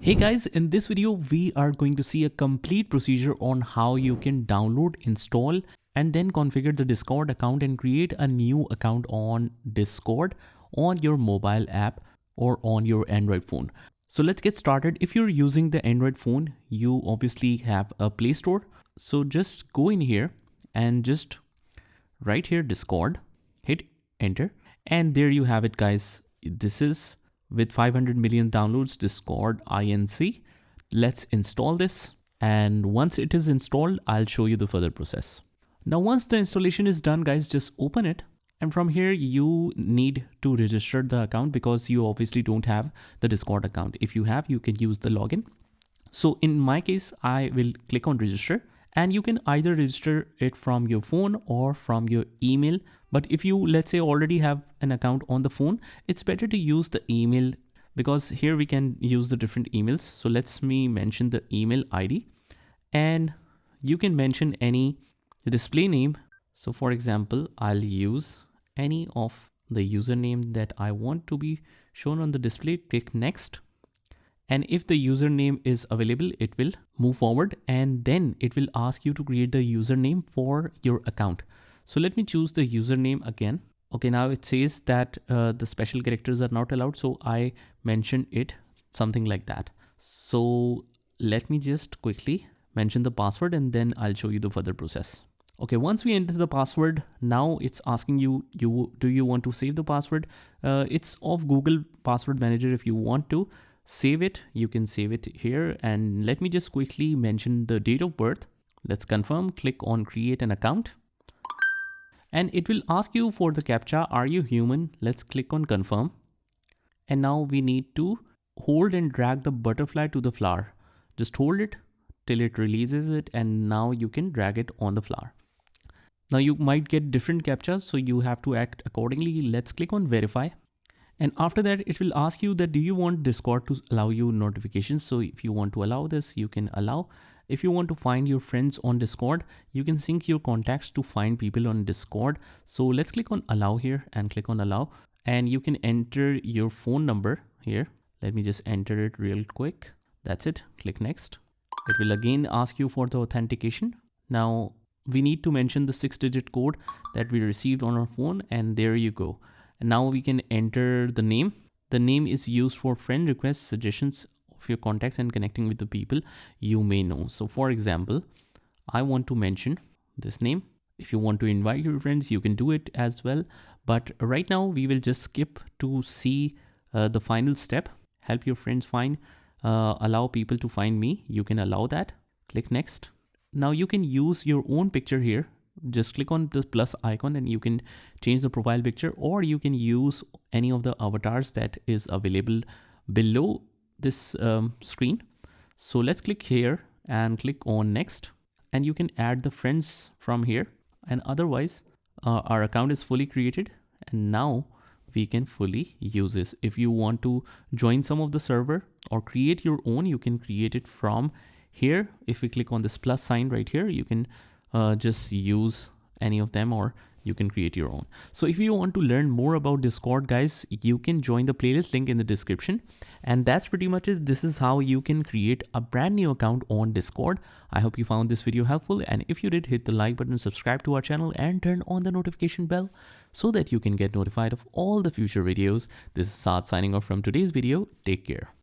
Hey guys, in this video, we are going to see a complete procedure on how you can download, install, and then configure the Discord account and create a new account on Discord on your mobile app or on your Android phone. So let's get started. If you're using the Android phone, you obviously have a Play Store. So just go in here and just write here Discord, hit enter, and there you have it, guys. This is with 500 million downloads, Discord INC. Let's install this. And once it is installed, I'll show you the further process. Now, once the installation is done, guys, just open it. And from here, you need to register the account because you obviously don't have the Discord account. If you have, you can use the login. So in my case, I will click on register, and you can either register it from your phone or from your email. But if you, let's say, already have an account on the phone, it's better to use the email because here we can use the different emails. So let's me mention the email ID, and you can mention any display name. So for example, I'll use any of the username that I want to be shown on the display. Click next. And if the username is available, it will move forward, and then it will ask you to create the username for your account. So let me choose the username again. Okay, now it says that the special characters are not allowed. So I mentioned it something like that. So let me just quickly mention the password, and then I'll show you the further process. Okay, once we enter the password, now it's asking you, do you want to save the password? It's of Google Password Manager. If you want to save it, you can save it here. And let me just quickly mention the date of birth. Let's confirm, click on create an account. And it will ask you for the CAPTCHA, are you human? Let's click on confirm. And now we need to hold and drag the butterfly to the flower. Just hold it till it releases it, and now you can drag it on the flower. Now you might get different CAPTCHAs, so you have to act accordingly. Let's click on verify. And after that, it will ask you that do you want Discord to allow you notifications? So if you want to allow this, you can allow. If you want to find your friends on Discord, you can sync your contacts to find people on Discord. So let's click on allow here and click on allow. And you can enter your phone number here. Let me just enter it real quick. That's it. Click next. It will again ask you for the authentication. Now we need to mention the 6-digit code that we received on our phone, and there you go. And now we can enter the name. The name is used for friend requests, suggestions of your contacts, and connecting with the people you may know. So for example, I want to mention this name. If you want to invite your friends, you can do it as well. But right now we will just skip to see the final step. Help your friends find, allow people to find me. You can allow that. Click next. Now you can use your own picture here. Just click on the plus icon and you can change the profile picture, or you can use any of the avatars that is available below this screen. So let's click here and click on next, and you can add the friends from here. And otherwise our account is fully created, and now we can fully use this. If you want to join some of the server or create your own, you can create it from here. If we click on this plus sign right here, you can just use any of them, or you can create your own. So if you want to learn more about Discord, guys, you can join the playlist link in the description. And that's pretty much it. This is how you can create a brand new account on Discord. I hope you found this video helpful. And if you did, hit the like button, subscribe to our channel, and turn on the notification bell so that you can get notified of all the future videos. This is Saad signing off from today's video. Take care.